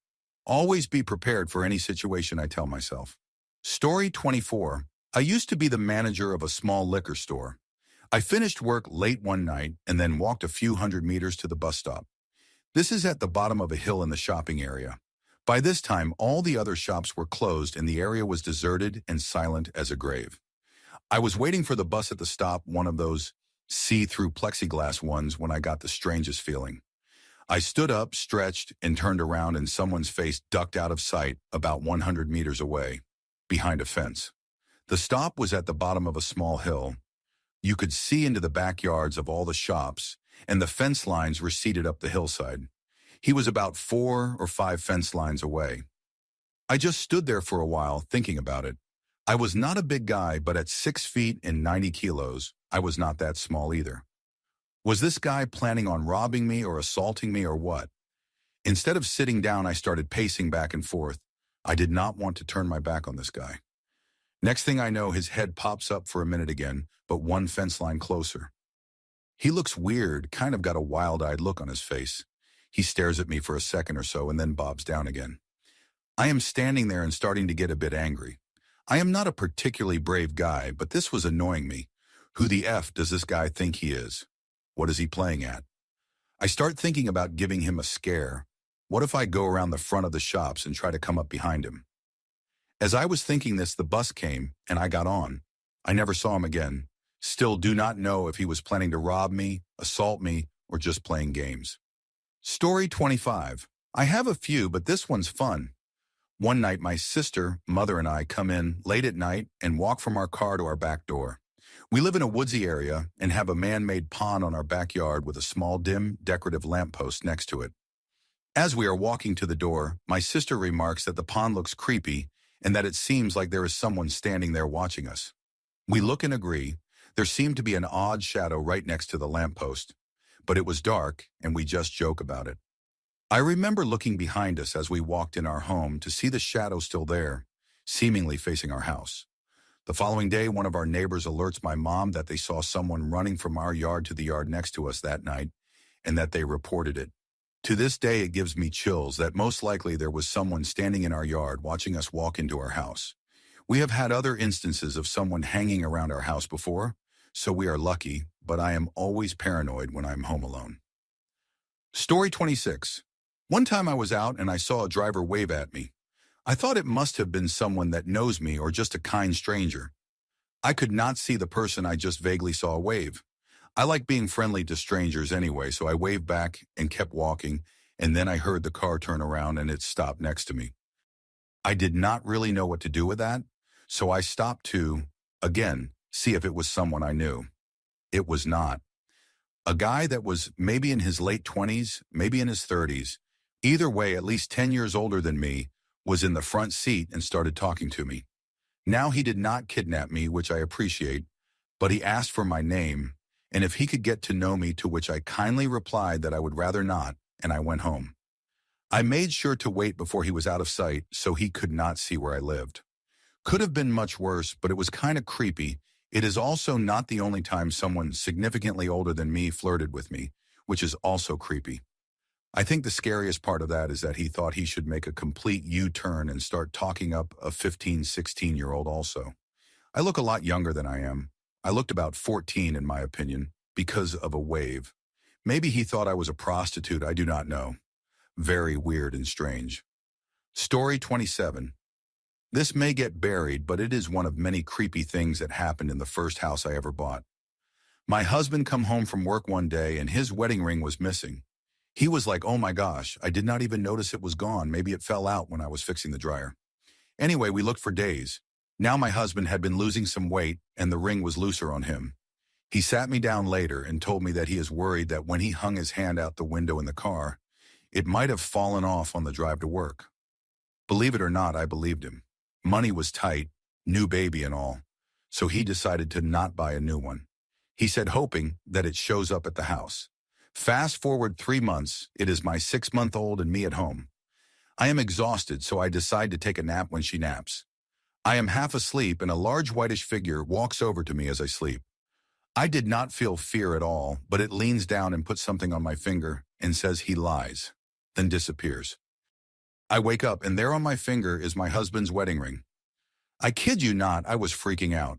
[SPEAKER 1] Always be prepared for any situation, I tell myself. Story 24. I used to be the manager of a small liquor store. I finished work late one night and then walked a few hundred meters to the bus stop. This is at the bottom of a hill in the shopping area. By this time, all the other shops were closed and the area was deserted and silent as a grave. I was waiting for the bus at the stop, one of those see-through plexiglass ones, when I got the strangest feeling. I stood up, stretched, and turned around and someone's face ducked out of sight about 100 meters away, behind a fence. The stop was at the bottom of a small hill. You could see into the backyards of all the shops, and the fence lines receded up the hillside. He was about 4 or 5 fence lines away. I just stood there for a while thinking about it. I was not a big guy, but at 6 feet and 90 kilos, I was not that small either. Was this guy planning on robbing me or assaulting me or what? Instead of sitting down, I started pacing back and forth. I did not want to turn my back on this guy. Next thing I know, his head pops up for a minute again, but one fence line closer. He looks weird, kind of got a wild-eyed look on his face. He stares at me for a second or so and then bobs down again. I am standing there and starting to get a bit angry. I am not a particularly brave guy, but this was annoying me. Who the F does this guy think he is? What is he playing at? I start thinking about giving him a scare. What if I go around the front of the shops and try to come up behind him? As I was thinking this, the bus came, and I got on. I never saw him again. Still do not know if he was planning to rob me, assault me, or just playing games. Story 25. I have a few, but this one's fun. One night, my sister, mother, and I come in late at night and walk from our car to our back door. We live in a woodsy area and have a man-made pond on our backyard with a small, dim, decorative lamppost next to it. As we are walking to the door, my sister remarks that the pond looks creepy and that it seems like there is someone standing there watching us. We look and agree. There seemed to be an odd shadow right next to the lamppost, but it was dark and we just joke about it. I remember looking behind us as we walked in our home to see the shadow still there, seemingly facing our house. The following day, one of our neighbors alerts my mom that they saw someone running from our yard to the yard next to us that night and that they reported it. To this day, it gives me chills that most likely there was someone standing in our yard watching us walk into our house. We have had other instances of someone hanging around our house before, so we are lucky, but I am always paranoid when I'm home alone. Story 26. One time I was out and I saw a driver wave at me. I thought it must have been someone that knows me or just a kind stranger. I could not see the person, I just vaguely saw a wave. I like being friendly to strangers anyway, so I waved back and kept walking, and then I heard the car turn around and it stopped next to me. I did not really know what to do with that, so I stopped to, again, see if it was someone I knew. It was not. A guy that was maybe in his late 20s, maybe in his 30s, either way at least 10 years older than me, was in the front seat and started talking to me. Now he did not kidnap me, which I appreciate, but he asked for my name, and if he could get to know me, to which I kindly replied that I would rather not, and I went home. I made sure to wait before he was out of sight so he could not see where I lived. Could have been much worse, but it was kind of creepy. It is also not the only time someone significantly older than me flirted with me, which is also creepy. I think the scariest part of that is that he thought he should make a complete U-turn and start talking up a 15, 16-year-old also. I look a lot younger than I am. I looked about 14 in my opinion, because of a wave. Maybe he thought I was a prostitute, I do not know. Very weird and strange. Story 27. This may get buried, but it is one of many creepy things that happened in the first house I ever bought. My husband come home from work one day and his wedding ring was missing. He was like, oh my gosh, I did not even notice it was gone. Maybe it fell out when I was fixing the dryer. Anyway, we looked for days. Now my husband had been losing some weight and the ring was looser on him. He sat me down later and told me that he is worried that when he hung his hand out the window in the car, it might have fallen off on the drive to work. Believe it or not, I believed him. Money was tight, new baby and all, so he decided to not buy a new one. He said hoping that it shows up at the house. Fast forward 3 months, it is my 6-month-old and me at home. I am exhausted, so I decide to take a nap when she naps. I am half asleep and a large whitish figure walks over to me as I sleep. I did not feel fear at all, but it leans down and puts something on my finger and says he lies, then disappears. I wake up and there on my finger is my husband's wedding ring. I kid you not, I was freaking out.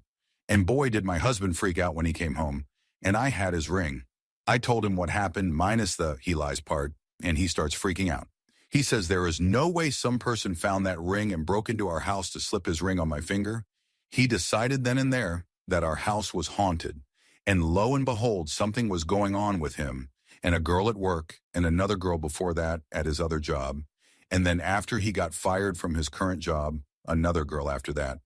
[SPEAKER 1] And boy did my husband freak out when he came home, and I had his ring. I told him what happened minus the he lies part, and he starts freaking out. He says there is no way some person found that ring and broke into our house to slip his ring on my finger. He decided then and there that our house was haunted. And lo and behold, something was going on with him and a girl at work and another girl before that at his other job. And then after he got fired from his current job, another girl after that.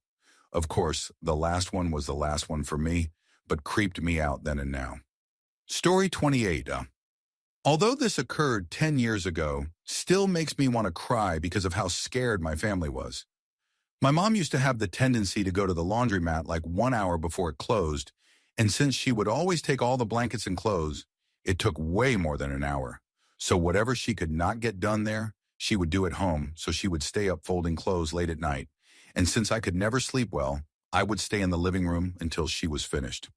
[SPEAKER 1] Of course, the last one was the last one for me, but creeped me out then and now. Story 28. Although this occurred 10 years ago, still makes me want to cry because of how scared my family was. My mom used to have the tendency to go to the laundromat like 1 hour before it closed, and since she would always take all the blankets and clothes, it took way more than an hour. So whatever she could not get done there, she would do at home, so she would stay up folding clothes late at night. And since I could never sleep well, I would stay in the living room until she was finished.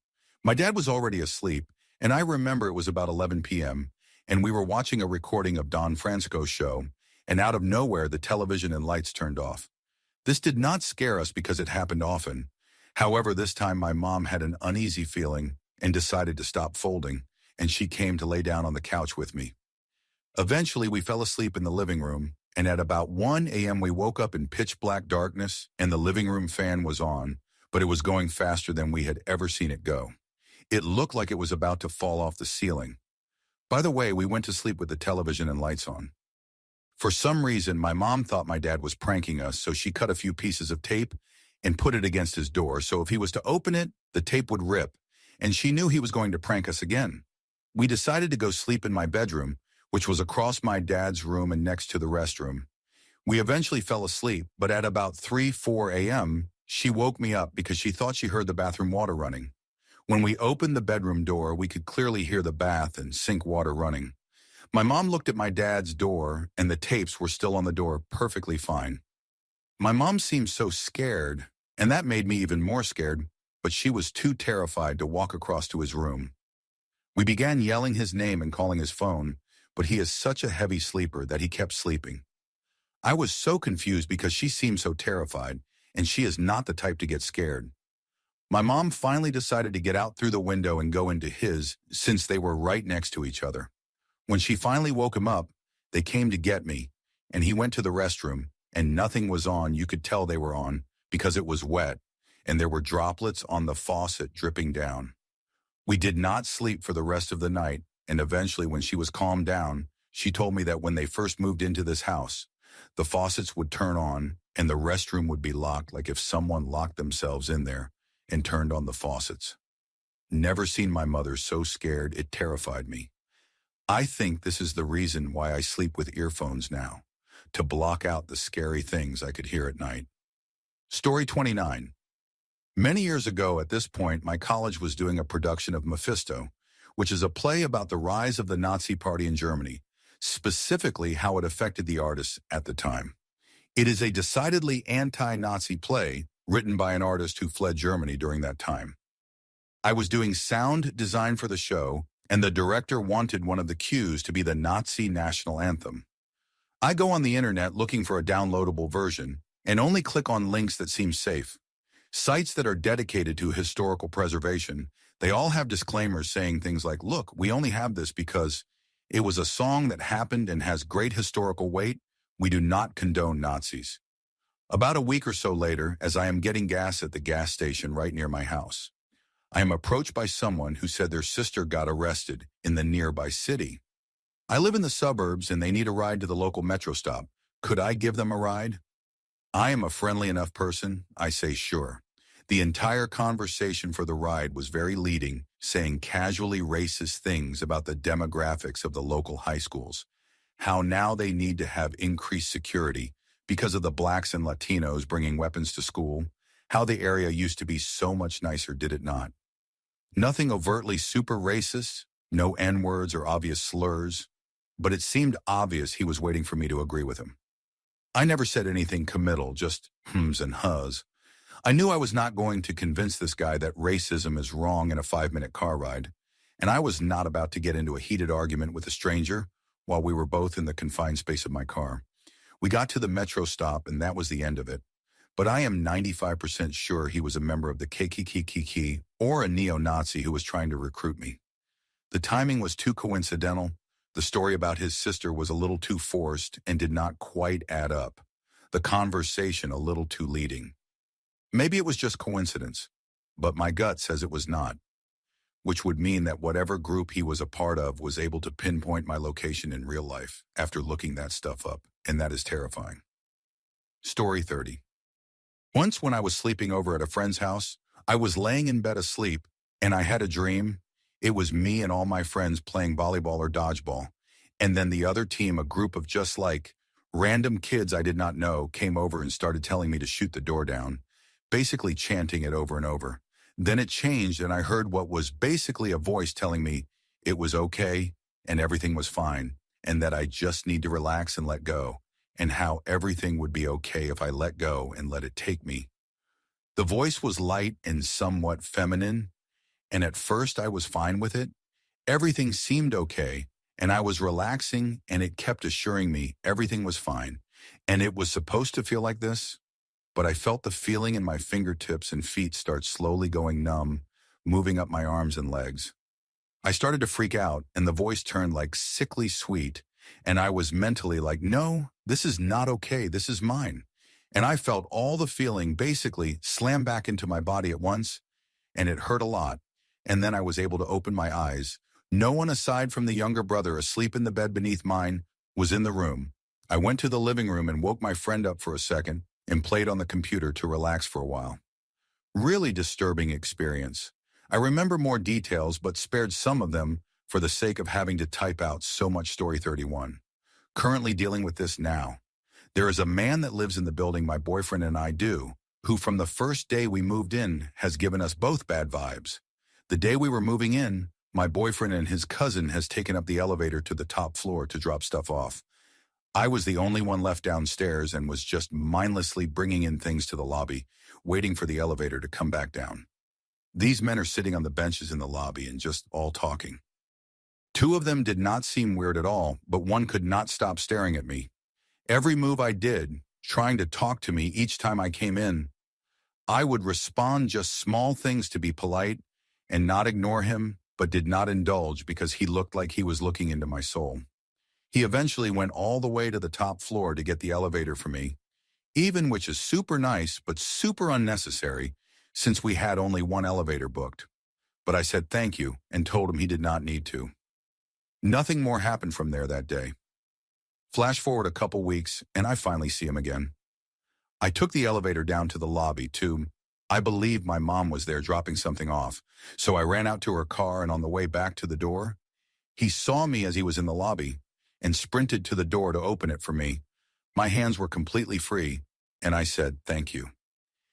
[SPEAKER 1] My dad was already asleep, and I remember it was about 11 p.m., and we were watching a recording of Don Francisco's show, and out of nowhere the television and lights turned off. This did not scare us because it happened often. However, this time my mom had an uneasy feeling and decided to stop folding, and she came to lay down on the couch with me. Eventually, we fell asleep in the living room, and at about 1 a.m. we woke up in pitch black darkness, and the living room fan was on, but it was going faster than we had ever seen it go. It looked like it was about to fall off the ceiling. By the way, we went to sleep with the television and lights on. For some reason, my mom thought my dad was pranking us, so she cut a few pieces of tape and put it against his door, so if he was to open it, the tape would rip, and she knew he was going to prank us again. We decided to go sleep in my bedroom, which was across my dad's room and next to the restroom. We eventually fell asleep, but at about 3-4 a.m., she woke me up because she thought she heard the bathroom water running. When we opened the bedroom door, we could clearly hear the bath and sink water running. My mom looked at my dad's door, and the tapes were still on the door perfectly fine. My mom seemed so scared, and that made me even more scared, but she was too terrified to walk across to his room. We began yelling his name and calling his phone, but he is such a heavy sleeper that he kept sleeping. I was so confused because she seemed so terrified, and she is not the type to get scared. My mom finally decided to get out through the window and go into his, since they were right next to each other. When she finally woke him up, they came to get me, and he went to the restroom, and nothing was on. You could tell they were on because it was wet, and there were droplets on the faucet dripping down. We did not sleep for the rest of the night, and eventually when she was calmed down, she told me that when they first moved into this house, the faucets would turn on, and the restroom would be locked like if someone locked themselves in there and turned on the faucets. Never seen my mother so scared, it terrified me. I think this is the reason why I sleep with earphones now, to block out the scary things I could hear at night. Story 29. Many years ago at this point, my college was doing a production of Mephisto, which is a play about the rise of the Nazi Party in Germany, specifically how it affected the artists at the time. It is a decidedly anti-Nazi play written by an artist who fled Germany during that time. I was doing sound design for the show, and the director wanted one of the cues to be the Nazi national anthem. I go on the internet looking for a downloadable version and only click on links that seem safe. Sites that are dedicated to historical preservation, they all have disclaimers saying things like, look, we only have this because it was a song that happened and has great historical weight. We do not condone Nazis. About a week or so later, as I am getting gas at the gas station right near my house, I am approached by someone who said their sister got arrested in the nearby city. I live in the suburbs and they need a ride to the local metro stop. Could I give them a ride? I am a friendly enough person, I say sure. The entire conversation for the ride was very leading, saying casually racist things about the demographics of the local high schools, how now they need to have increased security because of the blacks and Latinos bringing weapons to school, how the area used to be so much nicer, did it not? Nothing overtly super racist, no N-words or obvious slurs, but it seemed obvious he was waiting for me to agree with him. I never said anything committal, just hms and hus. I knew I was not going to convince this guy that racism is wrong in a 5-minute car ride, and I was not about to get into a heated argument with a stranger while we were both in the confined space of my car. We got to the metro stop, and that was the end of it. But I am 95% sure he was a member of the KKK or a neo-Nazi who was trying to recruit me. The timing was too coincidental. The story about his sister was a little too forced and did not quite add up. The conversation a little too leading. Maybe it was just coincidence, but my gut says it was not, which would mean that whatever group he was a part of was able to pinpoint my location in real life after looking that stuff up, and that is terrifying. Story 30. Once when I was sleeping over at a friend's house, I was laying in bed asleep, And I had a dream. It was me and all my friends playing volleyball or dodgeball. And then the other team, a group of just like random kids I did not know, came over and started telling me to shoot the door down, basically chanting it over and over. Then it changed and I heard what was basically a voice telling me it was okay and everything was fine and that I just need to relax and let go and how everything would be okay if I let go and let it take me. The voice was light and somewhat feminine, and at first I was fine with it. Everything seemed okay, and I was relaxing, and it kept assuring me everything was fine. And it was supposed to feel like this, but I felt the feeling in my fingertips and feet start slowly going numb, moving up my arms and legs. I started to freak out, and the voice turned like sickly sweet, and I was mentally like, no, this is not okay, this is mine. And I felt all the feeling basically slam back into my body at once, and it hurt a lot. And then I was able to open my eyes. No one aside from the younger brother asleep in the bed beneath mine was in the room. I went to the living room and woke my friend up for a second and played on the computer to relax for a while. Really disturbing experience. I remember more details but spared some of them for the sake of having to type out so much Story 31. Currently dealing with this now. There is a man that lives in the building my boyfriend and I do, who from the first day we moved in has given us both bad vibes. The day we were moving in, my boyfriend and his cousin has taken up the elevator to the top floor to drop stuff off. I was the only one left downstairs and was just mindlessly bringing in things to the lobby, waiting for the elevator to come back down. These men are sitting on the benches in the lobby and just all talking. Two of them did not seem weird at all, but one could not stop staring at me. Every move I did, trying to talk to me each time I came in, I would respond just small things to be polite and not ignore him, but did not indulge because he looked like he was looking into my soul. He eventually went all the way to the top floor to get the elevator for me, even which is super nice but super unnecessary since we had only one elevator booked. But I said thank you and told him he did not need to. Nothing more happened from there that day. Flash forward a couple weeks and I finally see him again. I took the elevator down to the lobby too. I believe my mom was there dropping something off, so I ran out to her car and on the way back to the door, he saw me as he was in the lobby and sprinted to the door to open it for me. My hands were completely free, and I said, thank you.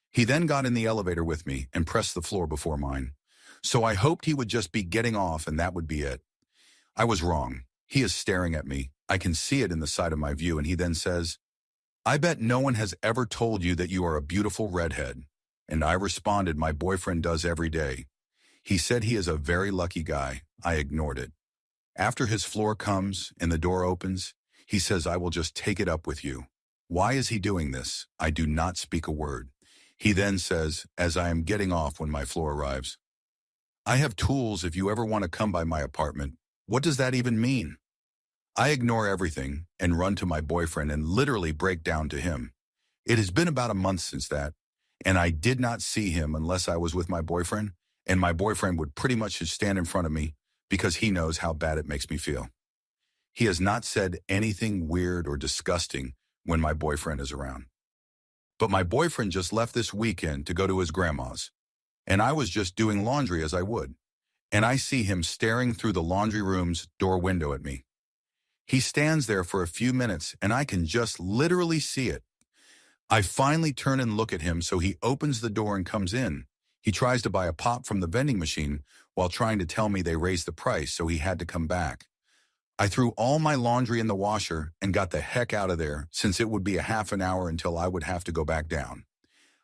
[SPEAKER 1] He then got in the elevator with me and pressed the floor before mine. So I hoped he would just be getting off and that would be it. I was wrong. He is staring at me. I can see it in the side of my view, and he then says, I bet no one has ever told you that you are a beautiful redhead. And I responded, my boyfriend does every day. He said he is a very lucky guy. I ignored it. After his floor comes and the door opens, he says, I will just take it up with you. Why is he doing this? I do not speak a word. He then says, as I am getting off when my floor arrives, I have tools if you ever want to come by my apartment. What does that even mean? I ignore everything and run to my boyfriend and literally break down to him. It has been about a month since that, and I did not see him unless I was with my boyfriend, and my boyfriend would pretty much just stand in front of me because he knows how bad it makes me feel. He has not said anything weird or disgusting when my boyfriend is around. But my boyfriend just left this weekend to go to his grandma's, and I was just doing laundry as I would, and I see him staring through the laundry room's door window at me. He stands there for a few minutes, and I can just literally see it. I finally turn and look at him, so he opens the door and comes in. He tries to buy a pop from the vending machine while trying to tell me they raised the price, so he had to come back. I threw all my laundry in the washer and got the heck out of there since it would be a half an hour until I would have to go back down.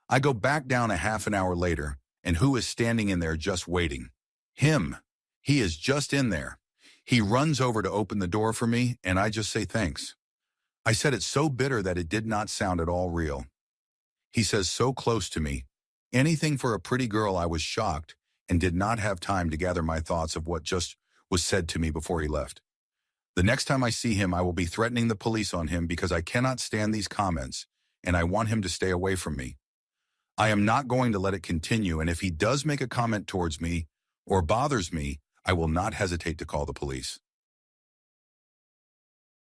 [SPEAKER 1] I go back down a half an hour later, and who is standing in there just waiting? Him. He is just in there. He runs over to open the door for me, and I just say thanks. I said it so bitter that it did not sound at all real. He says so close to me. Anything for a pretty girl. I was shocked and did not have time to gather my thoughts of what just was said to me before he left. The next time I see him, I will be threatening the police on him because I cannot stand these comments, and I want him to stay away from me. I am not going to let it continue, and if he does make a comment towards me or bothers me, I will not hesitate to call the police.